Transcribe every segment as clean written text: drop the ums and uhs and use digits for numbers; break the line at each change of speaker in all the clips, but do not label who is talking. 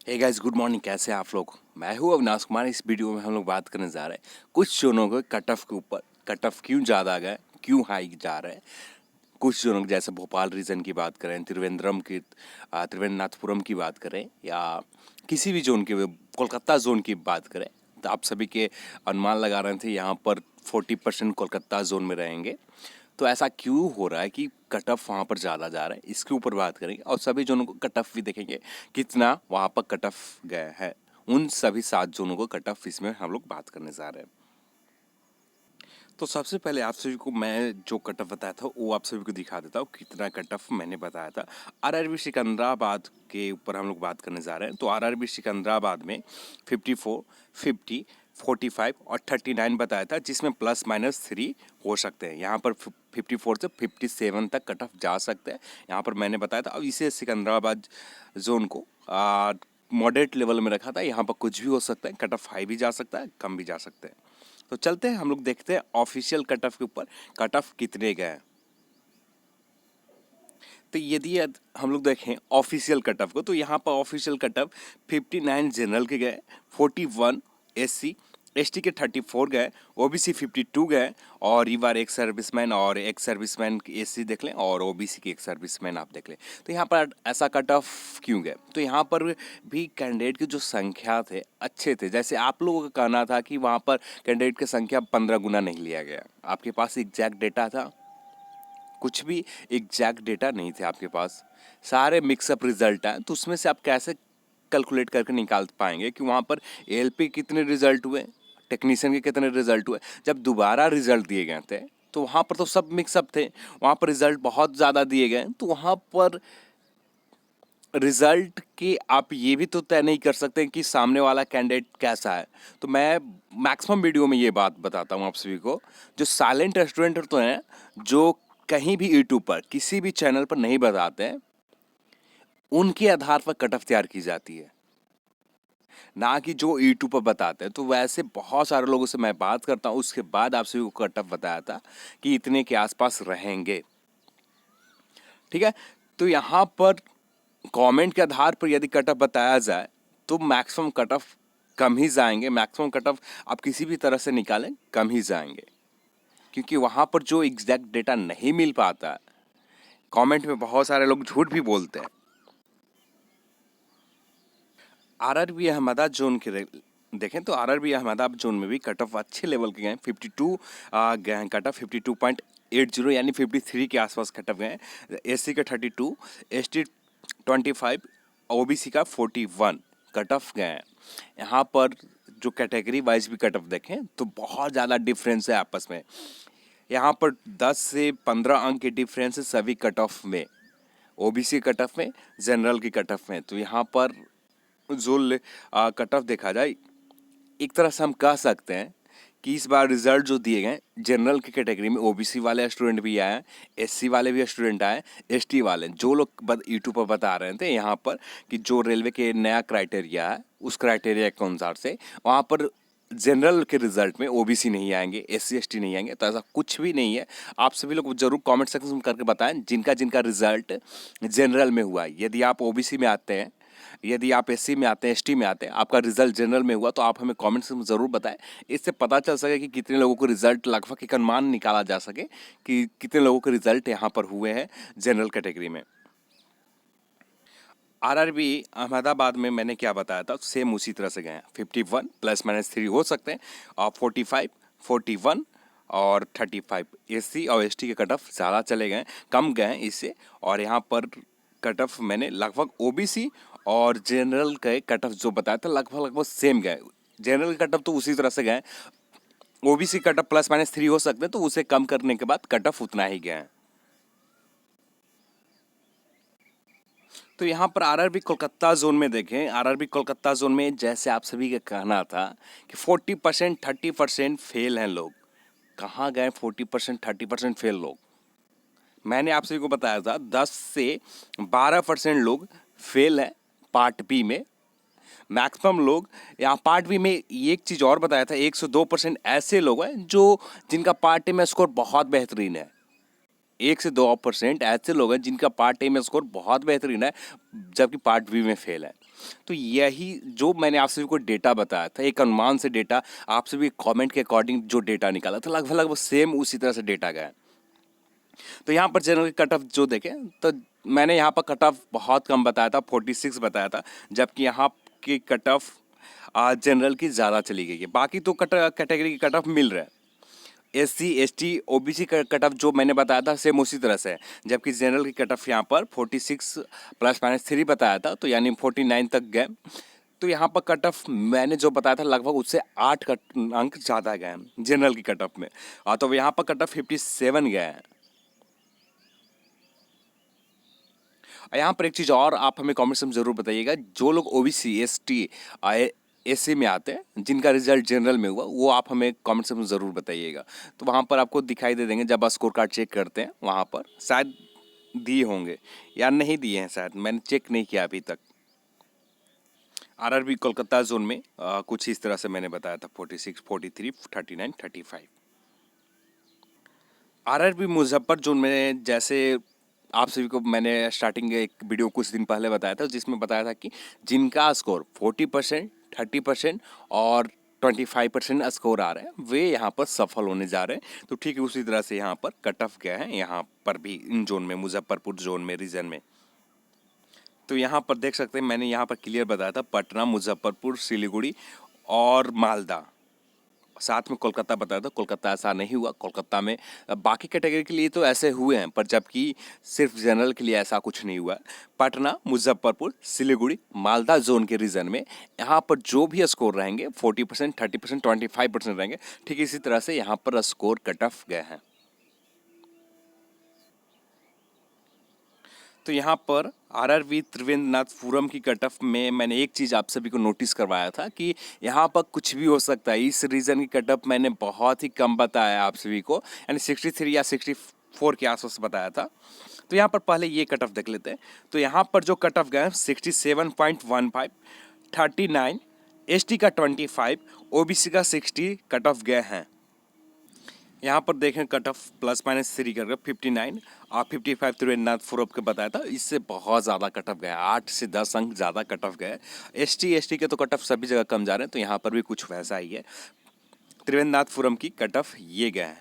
Hey guys, good morning. कैसे हैं आप लोग? मैं हूं अविनाश कुमार। इस वीडियो में हम लोग बात करने जा रहे हैं कुछ जोनों के कट ऑफ के ऊपर। कट ऑफ क्यों ज़्यादा गए, क्यों हाई जा रहे हैं। कुछ जोनों जैसे भोपाल रीजन की बात करें, त्रिवेंद्रनाथपुरम की बात करें, या किसी भी जोन की, कोलकाता जोन की बात करें, तो आप सभी के अनुमान लगा रहे थे यहाँ पर 40% कोलकाता जोन में रहेंगे। तो ऐसा क्यों हो रहा है कि कट ऑफ वहाँ पर ज़्यादा जा रहा है, इसके ऊपर बात करेंगे। और सभी जोनों को कट ऑफ भी देखेंगे कितना वहाँ पर कट ऑफ गया है। उन सभी 7 जोनों को कट ऑफ इसमें हम लोग बात करने जा रहे हैं। तो सबसे पहले आप सभी को मैं जो कट ऑफ बताया था वो आप सभी को दिखा देता हूँ कितना कट ऑफ मैंने बताया था। आरआरबी सिकंदराबाद के ऊपर हम लोग बात करने जा रहे हैं। तो आरआरबी सिकंदराबाद में 54, 50, 45 और 39 बताया था, जिसमें +- 3 हो सकते हैं। यहाँ पर 54 से 57 तक कट ऑफ जा सकते हैं, यहाँ पर मैंने बताया था। अब इसे सिकंदराबाद जोन को मॉडरेट लेवल में रखा था। यहाँ पर कुछ भी हो सकता है, कट ऑफ हाई भी जा सकता है, कम भी जा सकते हैं। तो चलते हैं, हम लोग देखते हैं ऑफिशियल कट ऑफ के ऊपर कट ऑफ कितने गए। तो यदि हम लोग देखें ऑफिशियल कट ऑफ को, तो यहाँ पर ऑफिशियल कट ऑफ 59 जनरल के गए, 41 एससी, एसटी के 34 गए, ओबीसी 52 गए, और रिवार एक सर्विसमैन और एक सर्विसमैन एससी देख लें, और ओबीसी की एक सर्विसमैन आप देख लें। तो यहाँ पर ऐसा कट ऑफ क्यों गए? तो यहाँ पर भी कैंडिडेट की जो संख्या थे अच्छे थे। जैसे आप लोगों का कहना था कि वहाँ पर कैंडिडेट की संख्या 15 गुना नहीं लिया गया। आपके पास एग्जैक्ट डेटा था? कुछ भी एग्जैक्ट डेटा नहीं थे आपके पास, सारे मिक्सअप रिजल्ट हैं। तो उसमें से आप कैसे कैलकुलेट करके निकाल पाएंगे कि वहाँ पर एएलपी कितने रिजल्ट हुए, टेक्नीशियन के कितने रिजल्ट हुए? जब दोबारा रिजल्ट दिए गए थे तो वहाँ पर तो सब मिक्सअप थे, वहाँ पर रिजल्ट बहुत ज़्यादा दिए गए। तो वहाँ पर रिजल्ट की आप ये भी तो तय नहीं कर सकते कि सामने वाला कैंडिडेट कैसा है। तो मैं मैक्सिमम वीडियो में ये बात बताता हूँ आप सभी को, जो साइलेंट स्टूडेंट तो हैं, जो कहीं भी यूट्यूब पर किसी भी चैनल पर नहीं बताते हैं, उनके आधार पर कट ऑफ तैयार की जाती है, ना कि जो यूट्यूब पर बताते हैं। तो वैसे बहुत सारे लोगों से मैं बात करता हूँ, उसके बाद आप सभी को कट ऑफ बताया था कि इतने के आसपास रहेंगे। ठीक है, तो यहाँ पर कमेंट के आधार पर यदि कट ऑफ बताया जाए तो मैक्सिमम कट ऑफ कम ही जाएंगे। मैक्सिमम कट ऑफ आप किसी भी तरह से निकालें, कम ही जाएंगे, क्योंकि वहाँ पर जो एग्जैक्ट डेटा नहीं मिल पाता है। कमेंट में बहुत सारे लोग झूठ भी बोलते हैं। आरआरबी अहमदाबाद जोन के देखें तो आरआरबी अहमदाबाद जोन में भी कट ऑफ अच्छे लेवल के गए, 52 गए हैं कट ऑफ, 52.80 यानी 53 के आसपास कट ऑफ गए। एससी का 32, एसटी 25, ओबीसी का 41 कट ऑफ गए हैं। यहाँ पर जो कैटेगरी वाइज भी कट ऑफ देखें तो बहुत ज़्यादा डिफरेंस है आपस में। यहाँ पर 10 से 15 अंक के डिफरेंस है सभी कट ऑफ में, ओबीसी कट ऑफ में, जनरल की कट ऑफ में। तो यहाँ पर जो कट ऑफ देखा जाए, एक तरह से हम कह सकते हैं कि इस बार रिजल्ट जो दिए गए, जनरल की कैटेगरी में ओबीसी वाले स्टूडेंट भी आए, एससी वाले भी स्टूडेंट आए, एसटी वाले, जो लोग यूट्यूब पर बता रहे थे यहाँ पर कि जो रेलवे के नया क्राइटेरिया है उस क्राइटेरिया के अनुसार से वहाँ पर जनरल के रिजल्ट में ओबीसी नहीं आएंगे, एससी एसटी नहीं आएंगे। तो ऐसा कुछ भी नहीं है। आप सभी लोग जरूर कमेंट सेक्शन में करके बताएं जिनका जिनका रिजल्ट जनरल में हुआ है। यदि आप ओबीसी में आते हैं, यदि आप एससी में आते हैं, एसटी में आते हैं, आपका रिजल्ट जनरल में हुआ, तो आप हमें कमेंट्स में ज़रूर बताएं। इससे पता चल सके कि कितने लोगों को रिजल्ट, लगभग एक अनुमान निकाला जा सके कि कितने लोगों के रिजल्ट यहाँ पर हुए हैं जनरल कैटेगरी में। आरआरबी अहमदाबाद में मैंने क्या बताया था, सेम उसी तरह से गए हैं। 51 +- 3 हो सकते हैं, और 45, 41 और 35 एससी और एसटी के कट ऑफ ज़्यादा चले गए, कम गए हैं इससे। और यहाँ पर कट ऑफ मैंने लगभग ओबीसी और जनरल के कट ऑफ जो बताया था लगभग लगभग सेम गए। जनरल कट ऑफ तो उसी तरह से गए, ओबीसी कट ऑफ +- 3 हो सकते हैं, तो उसे कम करने के बाद कट ऑफ उतना ही गए हैं। तो यहाँ पर आरआरबी कोलकाता जोन में देखें, आरआरबी कोलकाता जोन में जैसे आप सभी का कहना था कि 40%, 30% फेल हैं लोग। कहाँ गए 40%, 30% फेल लोग? मैंने आप सभी को बताया था 10 से 12% लोग फेल हैं पार्ट बी में। मैक्सिमम लोग यहाँ पार्ट बी में, एक चीज़ और बताया था, 102% ऐसे लोग हैं जो जिनका पार्ट ए में स्कोर बहुत बेहतरीन है। 1 से 2% ऐसे लोग हैं जिनका पार्ट ए में स्कोर बहुत बेहतरीन है, जबकि पार्ट बी में फेल है। तो यही जो मैंने आप सभी को डेटा बताया था, एक अनुमान से डेटा, आप सभी कमेंट के अकॉर्डिंग जो डेटा निकाला था, लगभग लगभग सेम उसी तरह से डेटा गया। तो यहाँ पर जनरल कट ऑफ जो देखें तो मैंने यहाँ पर कट ऑफ बहुत कम बताया था, 46 बताया था, जबकि यहाँ की कट ऑफ जनरल की ज़्यादा चली गई है। बाकी तो कैटेगरी की कट ऑफ मिल रहा है। SC ST OBC का कट ऑफ जो मैंने बताया था सेम उसी तरह से है, जबकि जनरल की कट ऑफ यहाँ पर 46 ±3 बताया था, तो यानी 49 तक गए। तो यहाँ पर कट ऑफ मैंने जो बताया था लगभग उससे 8 अंक ज़्यादा गए हैं जनरल की कट ऑफ में। तो यहाँ पर कट ऑफ 57 गए हैं। यहाँ पर एक चीज़ और आप हमें कमेंट्स में ज़रूर बताइएगा, जो लोग OBC ST SC में आते हैं जिनका रिजल्ट जनरल में हुआ, वो आप हमें कमेंट्स में ज़रूर बताइएगा। तो वहाँ पर आपको दिखाई दे देंगे, जब आप स्कोर कार्ड चेक करते हैं वहाँ पर शायद दिए होंगे या नहीं दिए हैं, शायद मैंने चेक नहीं किया अभी तक। RRB कोलकाता जोन में कुछ इस तरह से मैंने बताया था, 46, 43, 39, 35। RRB मुजफ्फर जोन में जैसे आप सभी को मैंने स्टार्टिंग एक वीडियो कुछ दिन पहले बताया था, जिसमें बताया था कि जिनका स्कोर 40%, 30% और 25% स्कोर आ रहे हैं, वे यहाँ पर सफल होने जा रहे हैं। तो ठीक है उसी तरह से यहाँ पर कट ऑफ गया है, यहाँ पर भी इन जोन में, मुजफ्फरपुर जोन में, रीजन में। तो यहाँ पर देख सकते हैं मैंने यहाँ पर क्लियर बताया था, पटना, मुजफ्फरपुर, सिलीगुड़ी और मालदा, साथ में कोलकाता बताया था। कोलकाता ऐसा नहीं हुआ। कोलकाता में बाकी कैटेगरी के लिए तो ऐसे हुए हैं, पर जबकि सिर्फ जनरल के लिए ऐसा कुछ नहीं हुआ। पटना, मुजफ्फरपुर, सिलीगुड़ी, मालदा जोन के रीजन में यहाँ पर जो भी स्कोर रहेंगे 40%, 30%, 25% रहेंगे। ठीक इसी तरह से यहाँ पर स्कोर कट ऑफ गए हैं। तो यहाँ पर RRB त्रिवेंद्रनाथपुरम की कट ऑफ में मैंने एक चीज़ आप सभी को नोटिस करवाया था कि यहाँ पर कुछ भी हो सकता है। इस रीजन की कट ऑफ मैंने बहुत ही कम बताया आप सभी को, यानी 63 या 64 के आसपास बताया था। तो यहाँ पर पहले ये कट ऑफ देख लेते हैं। तो यहाँ पर जो कट ऑफ गए हैं 67.15, 39, ST का 25, OBC का 60 कट ऑफ गए हैं। यहाँ पर देखें कट ऑफ ±3 करके 59 और 55 त्रिवेंद्रनाथपुरम के बताया था, इससे बहुत ज़्यादा कट ऑफ गया, 8 से 10 अंक ज़्यादा कट ऑफ गया। ST ST के तो कट ऑफ सभी जगह कम जा रहे हैं, तो यहाँ पर भी कुछ वैसा ही है। त्रिवेंद्रनाथपुरम की कट ऑफ ये गया है,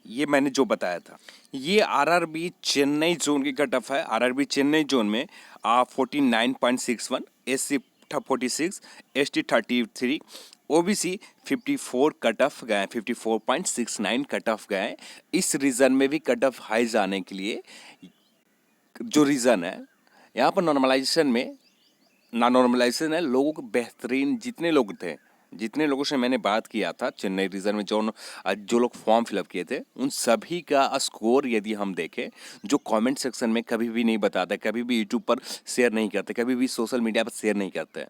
ये मैंने जो बताया था। ये RRB चेन्नई जोन की कट ऑफ है। RRB चेन्नई जोन में 49.61, SC 46, ST 33, OBC 54 cut off गए, 54.69 कट ऑफ गए। इस रीजन में भी कट ऑफ हाई जाने के लिए जो रीज़न है, यहाँ पर नॉर्मलाइजेशन में ना नॉर्मलाइजेशन है, लोगों को बेहतरीन जितने लोगों से मैंने बात किया था चेन्नई रीजन में, जो लोग फॉर्म फिलअप किए थे, उन सभी का स्कोर यदि हम देखें, जो कमेंट सेक्शन में कभी भी नहीं बताते, कभी भी यूट्यूब पर शेयर नहीं करते, कभी भी सोशल मीडिया पर शेयर नहीं करते,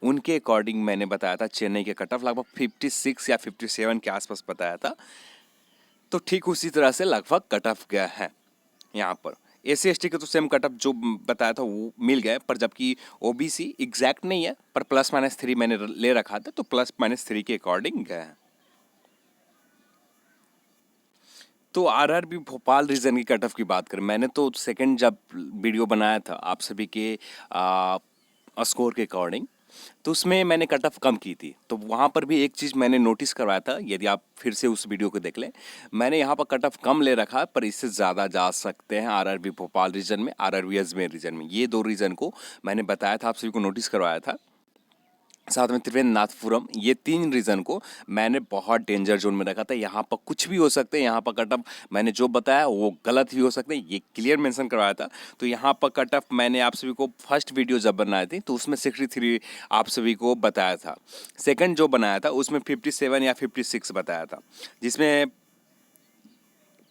उनके अकॉर्डिंग मैंने बताया था चेन्नई के कट ऑफ लगभग 56 या 57 के आसपास बताया था। तो ठीक उसी तरह से लगभग कट ऑफ गया है। यहाँ पर SC ST के तो सेम कट ऑफ जो बताया था वो मिल गए, पर जबकि OBC एग्जैक्ट नहीं है, पर ±3 मैंने ले रखा था, तो ±3 के अकॉर्डिंग गए हैं। तो RRB भोपाल रीजन की कट ऑफ की बात करें, मैंने तो सेकंड जब वीडियो बनाया था आप सभी के स्कोर के अकॉर्डिंग, तो उसमें मैंने कट ऑफ कम की थी। तो वहाँ पर भी एक चीज़ मैंने नोटिस करवाया था, यदि आप फिर से उस वीडियो को देख लें, मैंने यहाँ पर कट ऑफ कम ले रखा है, पर इससे ज़्यादा जा सकते हैं RRB भोपाल रीजन में, RRB अजमेर रीजन में। ये दो रीजन को मैंने बताया था, आप सभी को नोटिस करवाया था। साथ में त्रिवेंद्रनाथपुरम, ये 3 रीजन को मैंने बहुत डेंजर जोन में रखा था। यहाँ पर कुछ भी हो सकते हैं, यहाँ पर कट ऑफ मैंने जो बताया वो गलत भी हो सकते हैं, ये क्लियर मेंशन करवाया था। तो यहाँ पर कट ऑफ मैंने आप सभी को फर्स्ट वीडियो जब बनाई थी तो उसमें 63 आप सभी को बताया था। सेकंड जो बनाया था उसमें 57 या 56 बताया था, जिसमें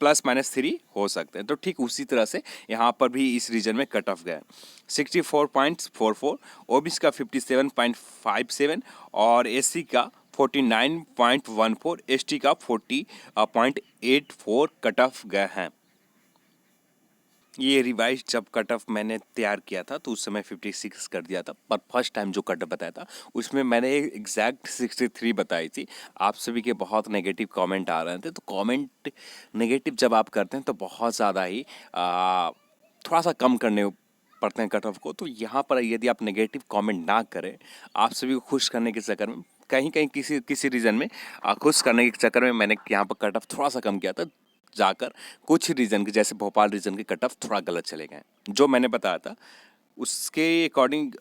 ±3 हो सकते हैं। तो ठीक उसी तरह से यहाँ पर भी इस रीजन में कट ऑफ गया 64.44, OBC का 57.57 और SC का 49.14, ST का 40.84 कट ऑफ गए हैं। ये रिवाइज जब कट ऑफ मैंने तैयार किया था तो उस समय 56 कर दिया था, पर फर्स्ट टाइम जो कट ऑफ बताया था उसमें मैंने एग्जैक्ट 63 बताई थी। आप सभी के बहुत नेगेटिव कमेंट आ रहे थे, तो कमेंट नेगेटिव जब आप करते हैं तो बहुत ज़्यादा ही थोड़ा सा कम करने पढ़ते हैं कट ऑफ को, तो यहाँ पर यदि आप नेगेटिव कमेंट ना करें, आप सभी को खुश करने के चक्कर में कहीं कहीं किसी किसी रीज़न में खुश करने के चक्कर में मैंने यहाँ पर कट ऑफ थोड़ा सा कम किया था, जाकर कुछ रीजन के जैसे भोपाल रीजन के कट ऑफ थोड़ा गलत चले गए। जो मैंने बताया था उसके अकॉर्डिंग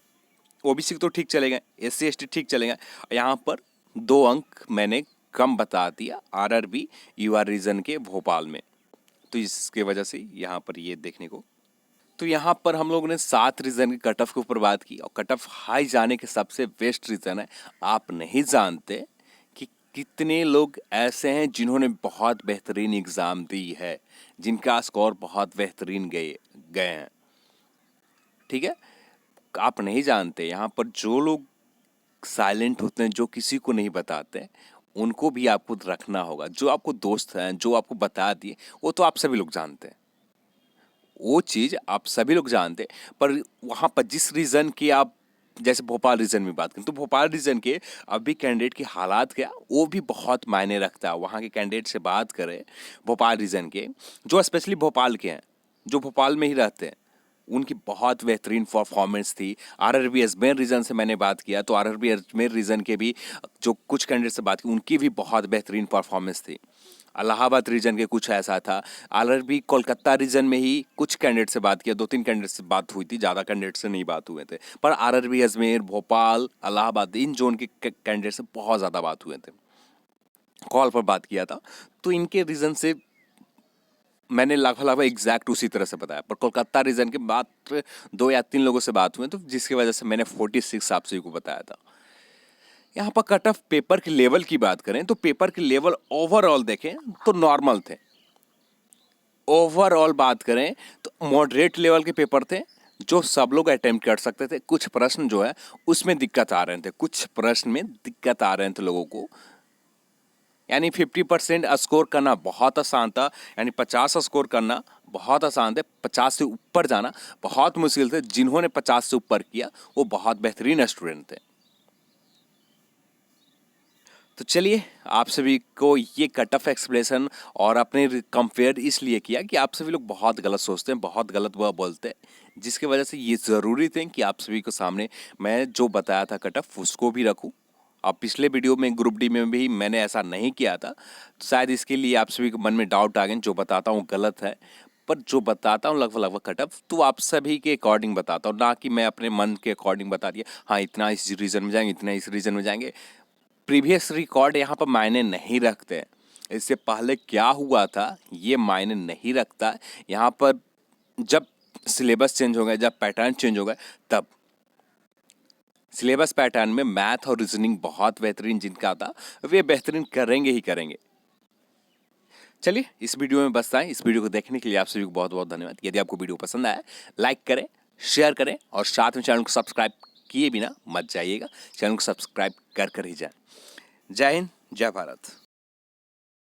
ओबीसी तो ठीक चले गए, SC ST ठीक चले गए, यहाँ पर 2 अंक मैंने कम बता दिया RRB UR रीजन के भोपाल में, तो इसके वजह से यहाँ पर ये देखने को। तो यहाँ पर हम लोगों ने 7 रीजन के कट ऑफ के ऊपर बात की, और कट ऑफ हाई जाने के सबसे बेस्ट रीज़न है, आप नहीं जानते कि कितने लोग ऐसे हैं जिन्होंने बहुत बेहतरीन एग्ज़ाम दी है, जिनका स्कोर बहुत बेहतरीन गए हैं, ठीक है। आप नहीं जानते, यहाँ पर जो लोग साइलेंट होते हैं, जो किसी को नहीं बताते, उनको भी आपको रखना होगा। जो आपको दोस्त हैं, जो आपको बता दिए, वो तो आप सभी लोग जानते हैं, वो चीज़ आप सभी लोग जानते हैं, पर वहाँ पर जिस रीज़न की आप, जैसे भोपाल रीजन में बात करें, तो भोपाल रीजन के अभी कैंडिडेट की हालात क्या, वो भी बहुत मायने रखता है। वहाँ के कैंडिडेट से बात करें भोपाल रीजन के, जो स्पेशली भोपाल के हैं, जो भोपाल में ही रहते हैं, उनकी बहुत बेहतरीन परफॉर्मेंस थी। RRB अजमेर रीजन से मैंने बात किया, तो RRB अजमेर रीजन के भी जो कुछ कैंडिडेट से बात की, उनकी भी बहुत बेहतरीन परफॉर्मेंस थी। इलाहाबाद रीजन के कुछ ऐसा था। RRB कोलकाता रीजन में ही कुछ कैंडिडेट से बात किया, 2-3 कैंडिडेट से बात हुई थी, ज़्यादा कैंडिडेट से नहीं बात हुए थे, पर RRB अजमेर, भोपाल, इलाहाबाद, इन जोन के कैंडिडेट से बहुत ज़्यादा बात हुए थे, कॉल पर बात किया था। तो इनके रीज़न से मैंने लगभग एग्जैक्ट उसी तरह से बताया, पर कोलकाता रीजन के मात्र 2 या 3 लोगों से बात हुई, तो जिसकी वजह से मैंने 46 आप सभी को बताया था। यहाँ पर कट ऑफ पेपर के लेवल की बात करें, तो पेपर के लेवल ओवरऑल देखें तो नॉर्मल थे। ओवरऑल बात करें तो मॉडरेट लेवल के पेपर थे, जो सब लोग अटेम्प्ट कर सकते थे। कुछ प्रश्न जो है उसमें दिक्कत आ रहे थे, कुछ प्रश्न में दिक्कत आ रहे थे लोगों को, यानी 50% स्कोर करना बहुत आसान था, यानी 50 स्कोर करना बहुत आसान थे, 50 से ऊपर जाना बहुत मुश्किल थे। जिन्होंने 50 से ऊपर किया वो बहुत बेहतरीन स्टूडेंट थे। तो चलिए, आप सभी को ये कट ऑफ एक्सप्लेनेशन और अपने कंपेयर इसलिए किया कि आप सभी लोग बहुत गलत सोचते हैं, बहुत गलत वह बोलते हैं, जिसकी वजह से ये ज़रूरी थे कि आप सभी को सामने मैं जो बताया था कट ऑफ उसको भी रखूं। अब पिछले वीडियो में ग्रुप डी में भी मैंने ऐसा नहीं किया था, तो शायद इसके लिए आप सभी के मन में डाउट आ गए, जो बताता हूँ गलत है, पर जो बताता हूँ लगभग कट ऑफ तो आप सभी के अकॉर्डिंग बताता हूँ, ना कि मैं अपने मन के अकॉर्डिंग बता दिया हाँ इतना इस रीजन में जाएंगे, इतना इस रीजन में जाएंगे। प्रीवियस रिकॉर्ड यहाँ पर मायने नहीं रखते, इससे पहले क्या हुआ था ये मायने नहीं रखता। यहाँ पर जब सिलेबस चेंज हो गया, जब पैटर्न चेंज हो गया, तब सिलेबस पैटर्न में मैथ और रीजनिंग बहुत बेहतरीन जिनका था वे बेहतरीन करेंगे ही करेंगे। चलिए, इस वीडियो में बस था। इस वीडियो को देखने के लिए आप सभी को बहुत बहुत धन्यवाद। यदि आपको वीडियो पसंद आया, लाइक करें, शेयर करें, और साथ में चैनल को सब्सक्राइब किए बिना मत जाइएगा, चैनल को सब्सक्राइब कर ही जाए। जय हिंद, जय भारत।